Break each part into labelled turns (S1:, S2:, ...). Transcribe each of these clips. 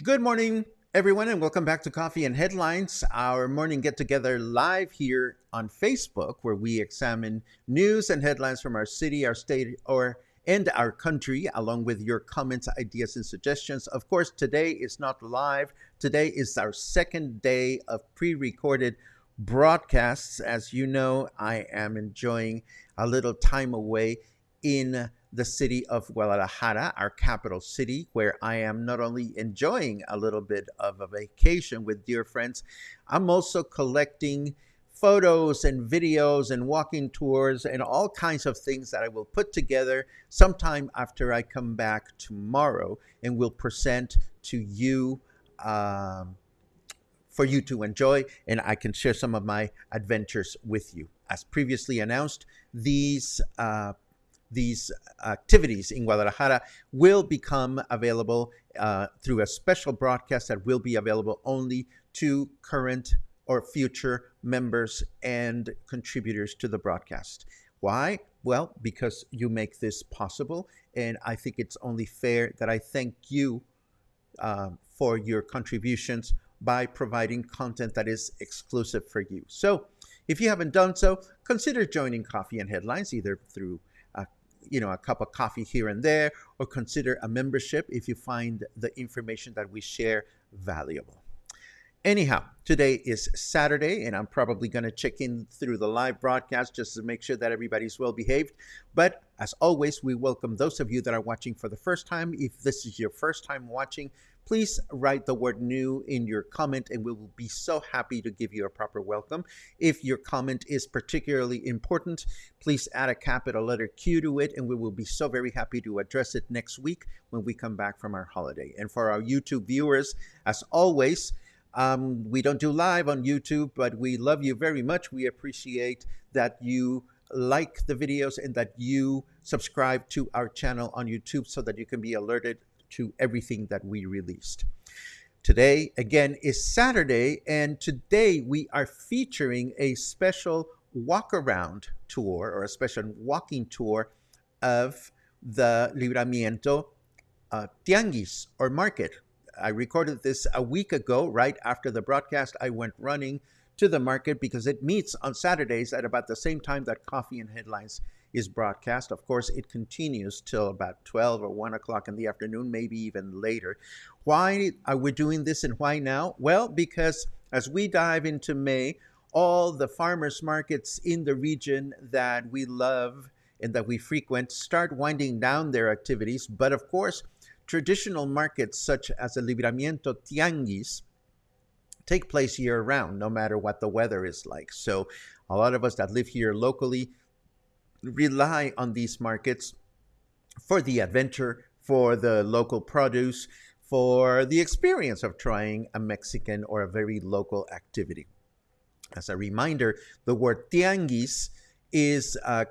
S1: Good morning, everyone, and welcome back to Coffee and Headlines, our morning get together live here on Facebook, where we examine news and headlines from our city, our state, and our country, along with your comments, ideas, and suggestions. Of course, today is not live. Today is our second day of pre-recorded broadcasts. As you know, I am enjoying a little time away in the city of Guadalajara, our capital city, where I am not only enjoying a little bit of a vacation with dear friends, I'm also collecting photos and videos and walking tours and all kinds of things that I will put together sometime after I come back tomorrow and will present to you for you to enjoy, and I can share some of my adventures with you. As previously announced, these activities in Guadalajara will become available through a special broadcast that will be available only to current or future members and contributors to the broadcast. Why? Well, because you make this possible, and I think it's only fair that I thank you for your contributions by providing content that is exclusive for you. So if you haven't done so, consider joining Coffee and Headlines, either through a cup of coffee here and there, or consider a membership if you find the information that we share valuable. Anyhow, today is Saturday, and I'm probably going to check in through the live broadcast just to make sure that everybody's well behaved. But as always, we welcome those of you that are watching for the first time. If this is your first time watching, please write the word new in your comment, and we will be so happy to give you a proper welcome. If your comment is particularly important, please add a capital letter Q to it, and we will be so very happy to address it next week when we come back from our holiday. And for our YouTube viewers, as always, we don't do live on YouTube, but we love you very much. We appreciate that you like the videos and that you subscribe to our channel on YouTube so that you can be alerted to everything that we released. Today, again, is Saturday, and today we are featuring a special walk-around tour, or a special walking tour of the Libramiento Tianguis, or market. I recorded this a week ago, right after the broadcast. I went running to the market because it meets on Saturdays at about the same time that Coffee and Headlines is broadcast. Of course, it continues till about 12 or 1 o'clock in the afternoon, maybe even later. Why are we doing this, and why now? Well, because as we dive into May, all the farmers markets in the region that we love and that we frequent start winding down their activities. But of course, traditional markets such as the Libramiento Tianguis take place year-round, no matter what the weather is like. So a lot of us that live here locally rely on these markets for the adventure, for the local produce, for the experience of trying a Mexican or a very local activity. As a reminder, the word tianguis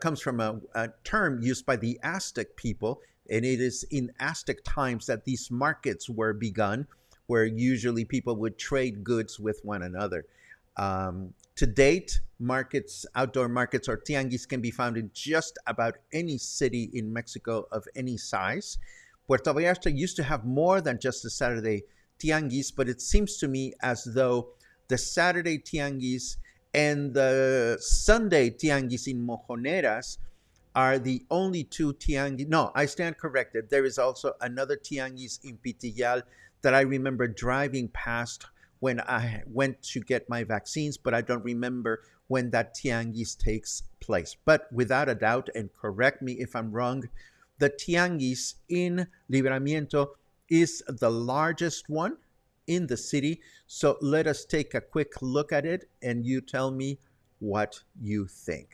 S1: comes from a term used by the Aztec people, and it is in Aztec times that these markets were begun, where usually people would trade goods with one another. To date, markets, outdoor markets or tianguis can be found in just about any city in Mexico of any size. Puerto Vallarta used to have more than just the Saturday tianguis, but it seems to me as though the Saturday tianguis and the Sunday tianguis in Mojoneras are the only two tianguis. No, I stand corrected. There is also another tianguis in Pitillal that I remember driving past when I went to get my vaccines, but I don't remember when that tianguis takes place. But without a doubt, and correct me if I'm wrong, the tianguis in Libramiento is the largest one in the city. So let us take a quick look at it and you tell me what you think.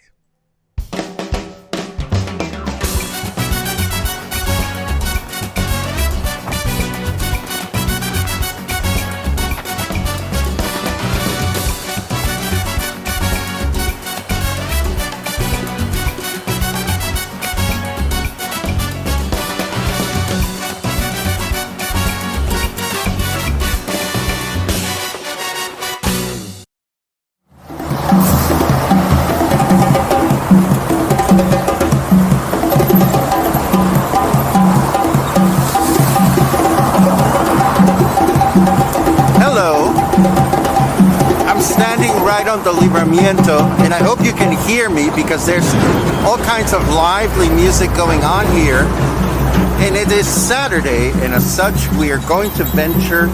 S1: On the Libramiento, and I hope you can hear me because there's all kinds of lively music going on here, and it is Saturday, and as such we are going to venture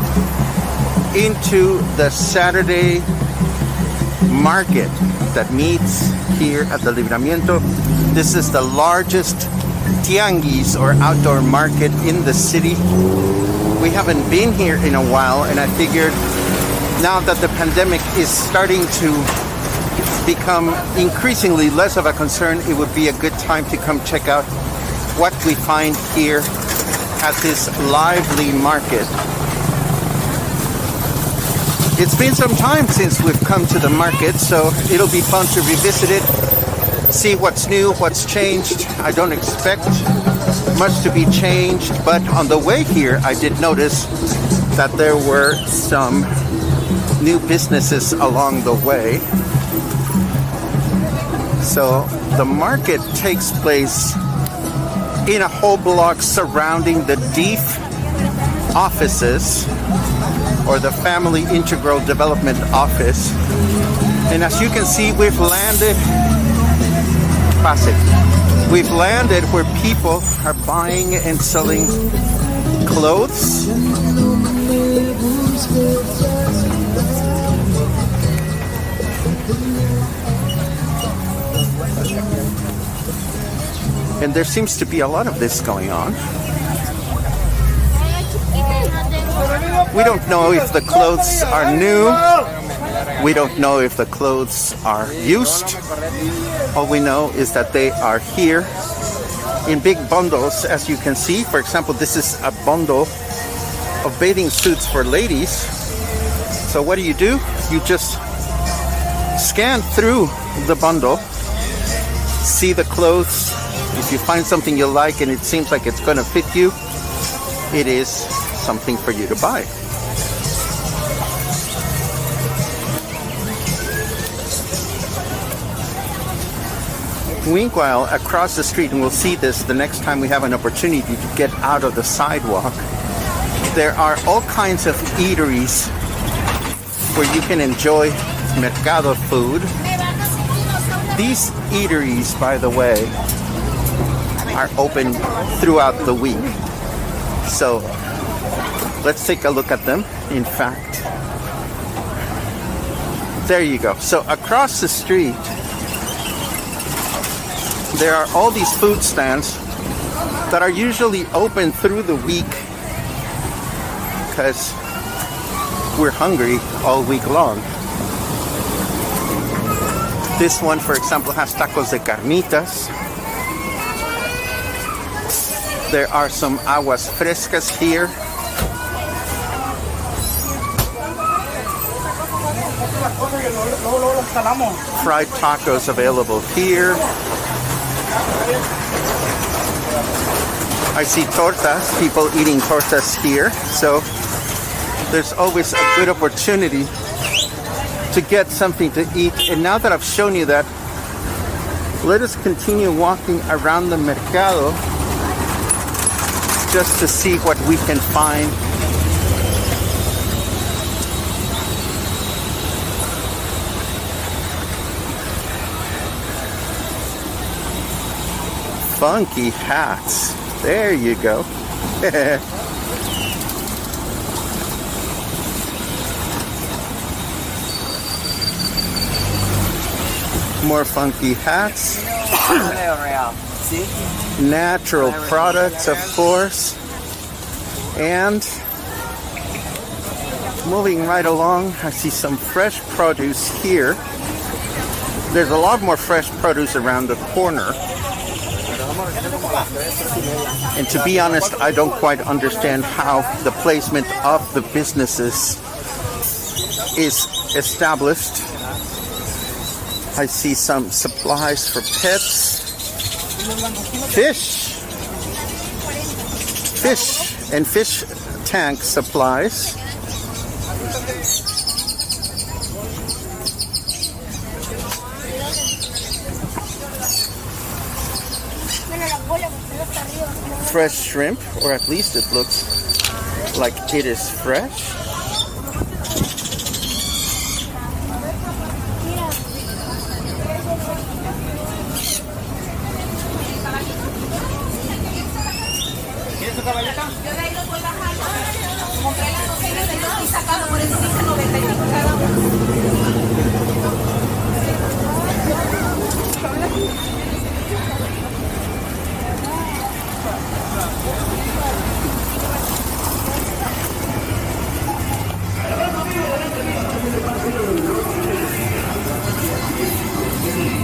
S1: into the Saturday market that meets here at the Libramiento. This is the largest tianguis or outdoor market in the city. We haven't been here in a while, and I figured now that the pandemic is starting to become increasingly less of a concern, it would be a good time to come check out what we find here at this lively market. It's been some time since we've come to the market, so it'll be fun to revisit it, see what's new, what's changed. I don't expect much to be changed, but on the way here I did notice that there were some new businesses along the way. So the market takes place in a whole block surrounding the DEEF offices, or the Family Integral Development Office. And as you can see, we've landed where people are buying and selling clothes. And there seems to be a lot of this going on. We don't know if the clothes are new. We don't know if the clothes are used. All we know is that they are here in big bundles, as you can see. For example, this is a bundle of bathing suits for ladies. So what do? You just scan through the bundle, see the clothes. If you find something you like and it seems like it's going to fit you, it is something for you to buy. Meanwhile, across the street, and we'll see this the next time we have an opportunity to get out of the sidewalk, there are all kinds of eateries where you can enjoy mercado food. These eateries, by the way, are open throughout the week. So let's take a look at them. In fact, there you go. So across the street, there are all these food stands that are usually open through the week because we're hungry all week long. This one, for example, has tacos de carnitas. There are some aguas frescas here. Fried tacos available here. I see tortas, people eating tortas here. So there's always a good opportunity to get something to eat. And now that I've shown you that, let us continue walking around the mercado just to see what we can find. Funky hats. There you go. More funky hats. Natural products, of course. And moving right along, I see some fresh produce here. There's a lot more fresh produce around the corner. And to be honest, I don't quite understand how the placement of the businesses is established. I see some supplies for pets, fish, and fish tank supplies. Fresh shrimp, or at least it looks like it is fresh.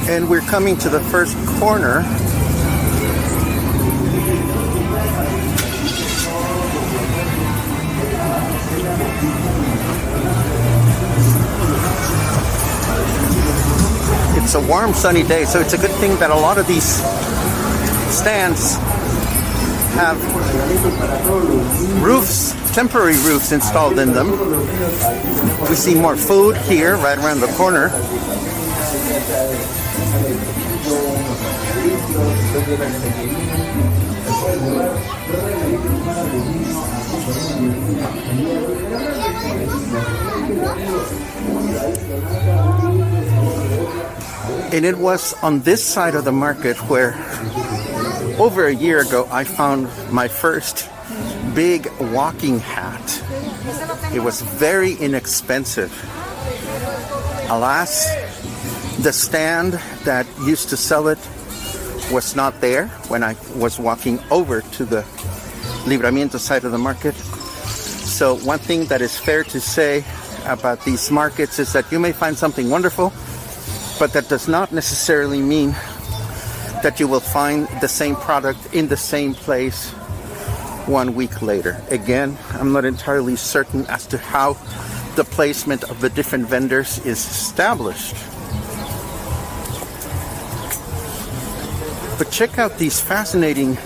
S1: And we're coming to the first corner. It's a warm, sunny day, so it's a good thing that a lot of these stands have roofs, temporary roofs installed in them. We see more food here right around the corner. And it was on this side of the market where over a year ago I found my first big walking hat. It was very inexpensive. Alas, the stand that used to sell it was not there when I was walking over to the Libramiento side of the market. So one thing that is fair to say about these markets is that you may find something wonderful, but that does not necessarily mean that you will find the same product in the same place 1 week later. Again, I'm not entirely certain as to how the placement of the different vendors is established. But check out these fascinating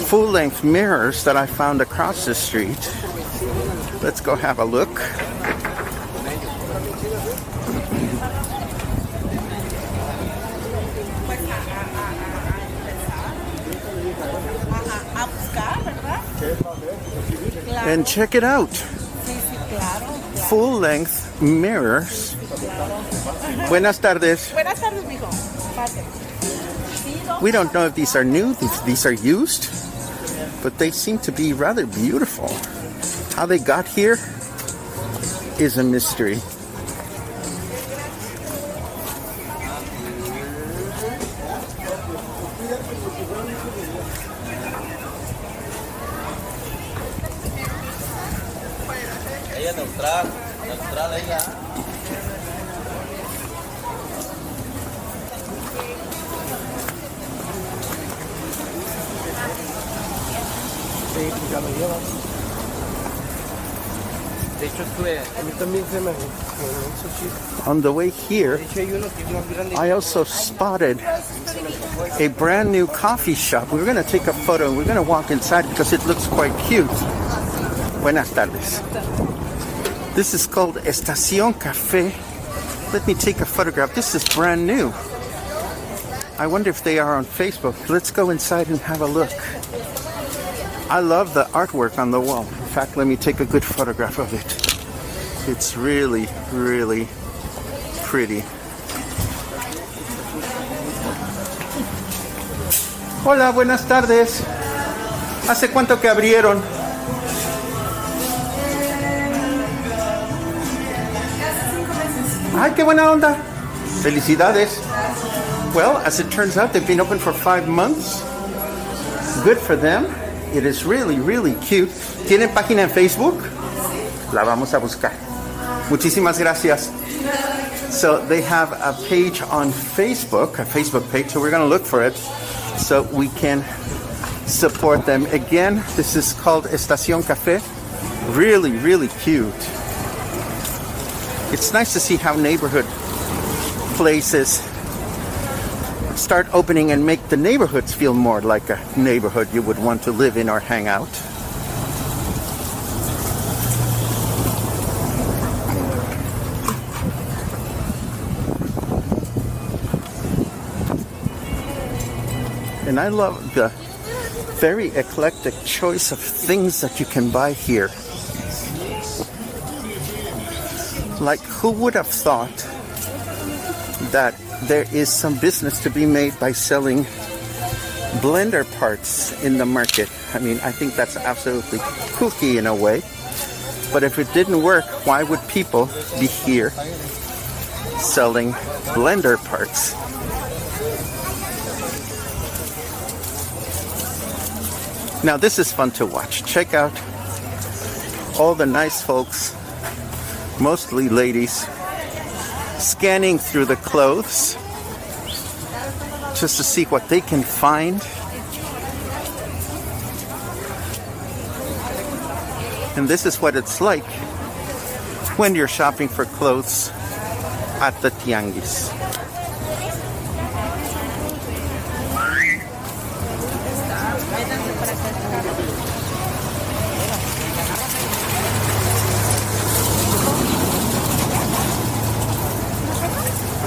S1: full-length mirrors that I found across the street. Let's go have a look. And check it out. Full-length mirrors. Buenas tardes.
S2: Buenas tardes, mijo.
S1: We don't know if these are new, these are used, but they seem to be rather beautiful. How they got here is a mystery. On the way here, I also spotted a brand new coffee shop. We're going to take a photo and we're going to walk inside because it looks quite cute. Buenas tardes. This is called Estación Café. Let me take a photograph. This is brand new. I wonder if they are on Facebook. Let's go inside and have a look. I love the artwork on the wall. In fact, let me take a good photograph of it. It's really, really pretty. Hola, buenas tardes. ¿Hace cuánto que abrieron? Ay, qué buena onda. Felicidades. Well, as it turns out, they've been open for 5 months. Good for them. It is really, really cute. ¿Tienen página en Facebook? La vamos a buscar. Muchísimas gracias. So they have a page on Facebook, a Facebook page. So we're going to look for it so we can support them. Again, this is called Estación Café. Really, really cute. It's nice to see how neighborhood places start opening and make the neighborhoods feel more like a neighborhood you would want to live in or hang out. And I love the very eclectic choice of things that you can buy here. Like, who would have thought that there is some business to be made by selling blender parts in the market? I mean, I think that's absolutely kooky in a way. But if it didn't work, why would people be here selling blender parts? Now, this is fun to watch. Check out all the nice folks, mostly ladies, scanning through the clothes just to see what they can find. And this is what it's like when you're shopping for clothes at the tianguis.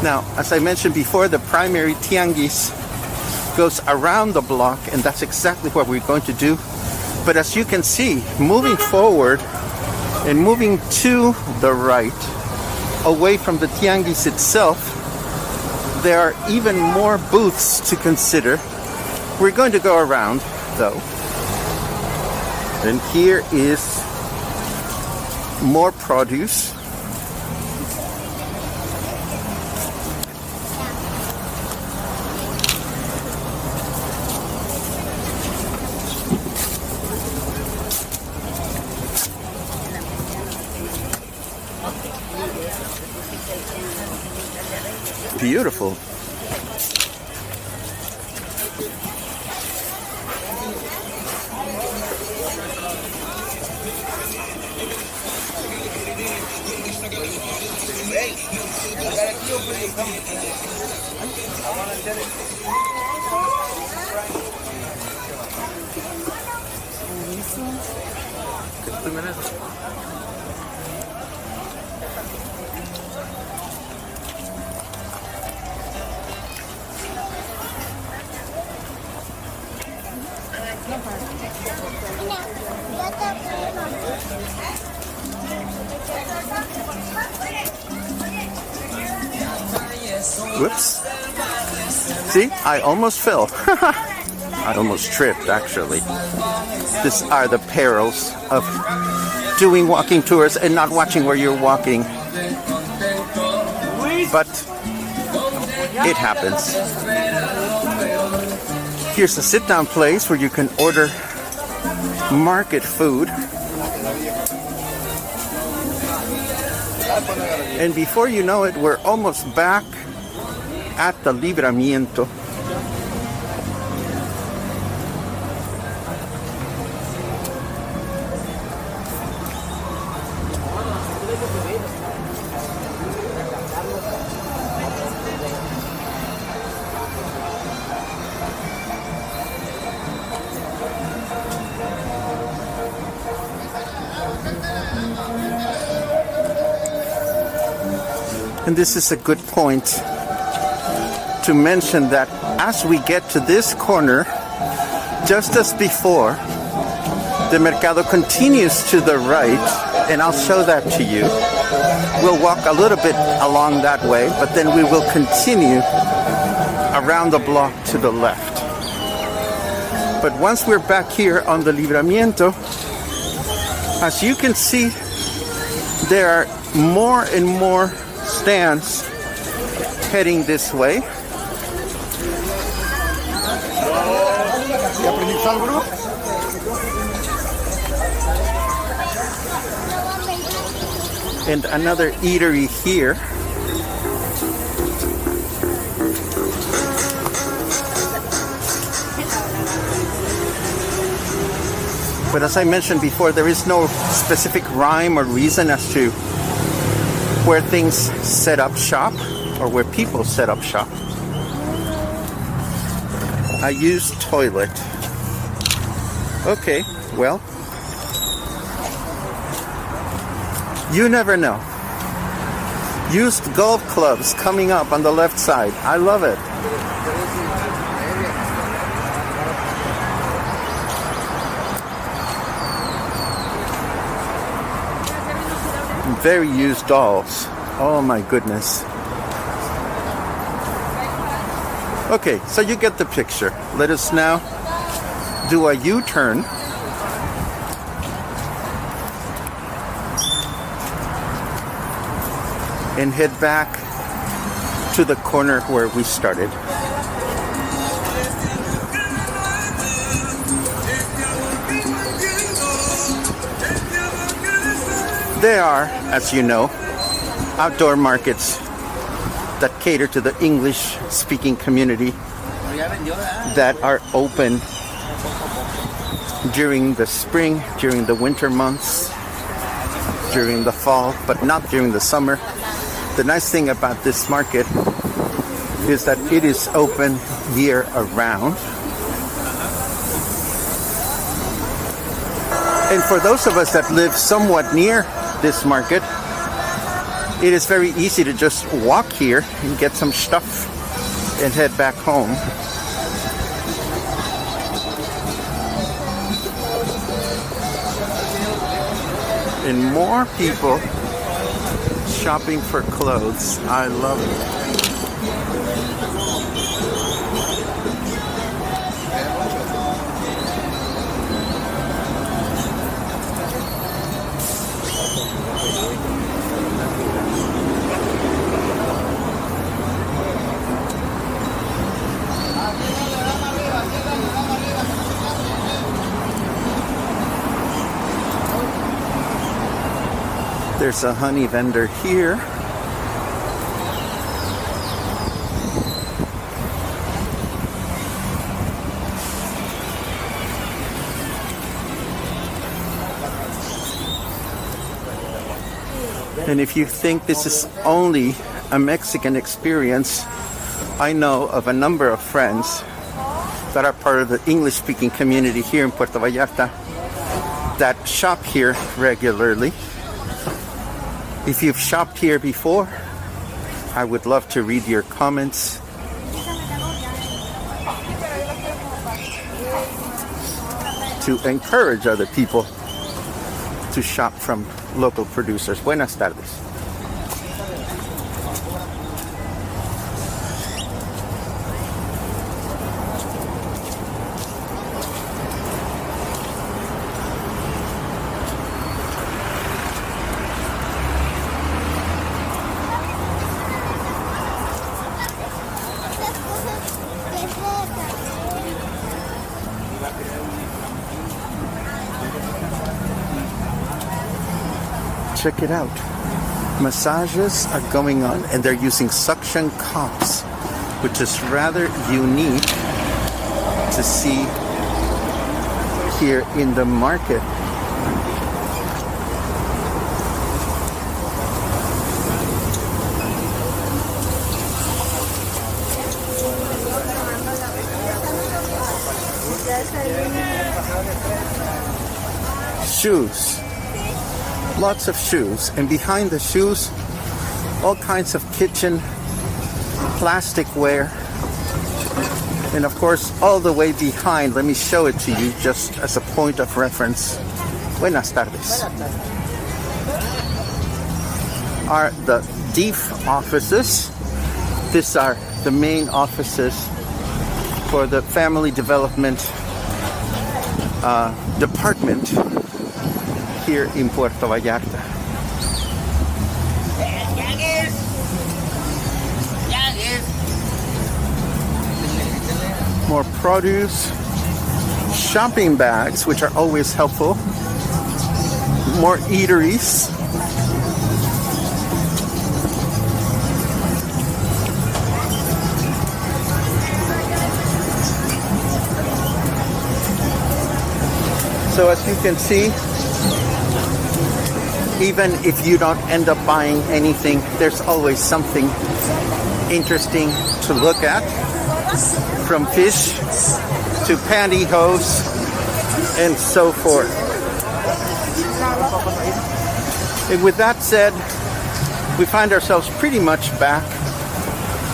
S1: Now, as I mentioned before, the primary tianguis goes around the block, and that's exactly what we're going to do. But as you can see, moving forward and moving to the right, away from the tianguis itself, there are even more booths to consider. We're going to go around, though. And here is more produce. Beautiful. Whoops. See, I almost fell. I almost tripped, actually. These are the perils of doing walking tours and not watching where you're walking. But it happens. Here's a sit-down place where you can order market food. And before you know it, we're almost back at the Libramiento.
S2: And this is a good point to mention that as we get to this corner, just as before, the Mercado continues to the right, and I'll show that to you. We'll walk a little bit along that way, but then we will continue around the block to the left. But once we're back here on the Libramiento, as you can see, there are more and more stands heading this way. And another eatery here. But as I mentioned before, there is no specific rhyme or reason as to where things set up shop or where people set up shop. A used toilet. Okay, well, you never know. Used golf clubs coming up on the left side. I love it. Very used dolls. Oh my goodness. Okay, so you get the picture. Let us now do a U-turn. And head back to the corner where we started. There are, as you know, outdoor markets that cater to the English-speaking community that are open during the spring, during the winter months, during the fall, but not during the summer. The nice thing about this market is that it is open year-round. And for those of us that live somewhat near this market, it is very easy to just walk here and get some stuff and head back home. And more people shopping for clothes. I love it. There's a honey vendor here. And if you think this is only a Mexican experience, I know of a number of friends that are part of the English-speaking community here in Puerto Vallarta that shop here regularly. If you've shopped here before, I would love to read your comments. To encourage other people to shop from local producers. Buenas tardes. Check it out. Massages are going on and they're using suction cups, which is rather unique to see here in the market. Shoes. Lots of shoes, and behind the shoes all kinds of kitchen plasticware. And of course, all the way behind, let me show it to you just as a point of reference. Buenas tardes. Are the DEEF offices. These are the main offices for the Family Development Department here in Puerto Vallarta. More produce, shopping bags, which are always helpful, more eateries. So as you can see, even if you don't end up buying anything, there's always something interesting to look at. From fish to pantyhose and so forth. And with that said, we find ourselves pretty much back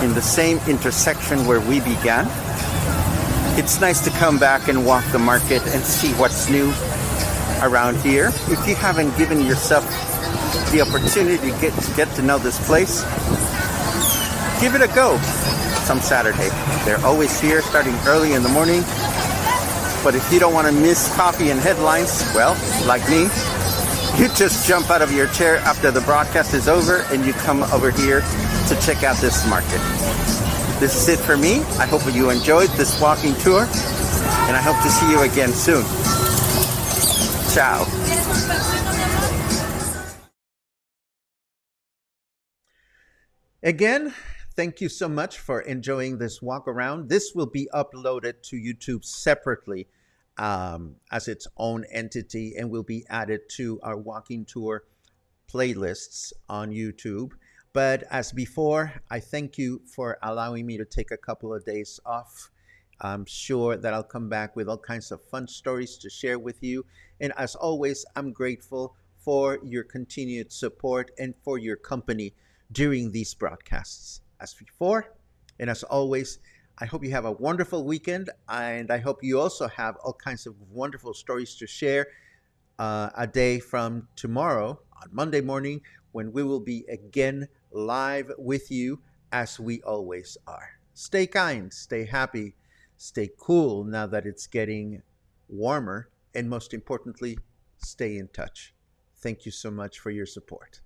S2: in the same intersection where we began. It's nice to come back and walk the market and see what's new around here. If you haven't given yourself the opportunity to get to know this place, give it a go some Saturday. They're always here starting early in the morning. But if you don't want to miss coffee and headlines, well, like me, you just jump out of your chair after the broadcast is over and you come over here to check out this market. This is it for me. I hope you enjoyed this walking tour, and I hope to see you again soon. Ciao.
S1: Again, thank you so much for enjoying this walk around. This will be uploaded to YouTube separately as its own entity and will be added to our walking tour playlists on YouTube. But as before, I thank you for allowing me to take a couple of days off. I'm sure that I'll come back with all kinds of fun stories to share with you. And as always, I'm grateful for your continued support and for your company during these broadcasts. As before, and as always, I hope you have a wonderful weekend, and I hope you also have all kinds of wonderful stories to share a day from tomorrow on Monday morning, when we will be again live with you as we always are. Stay kind, stay happy, stay cool now that it's getting warmer, and most importantly, stay in touch. Thank you so much for your support.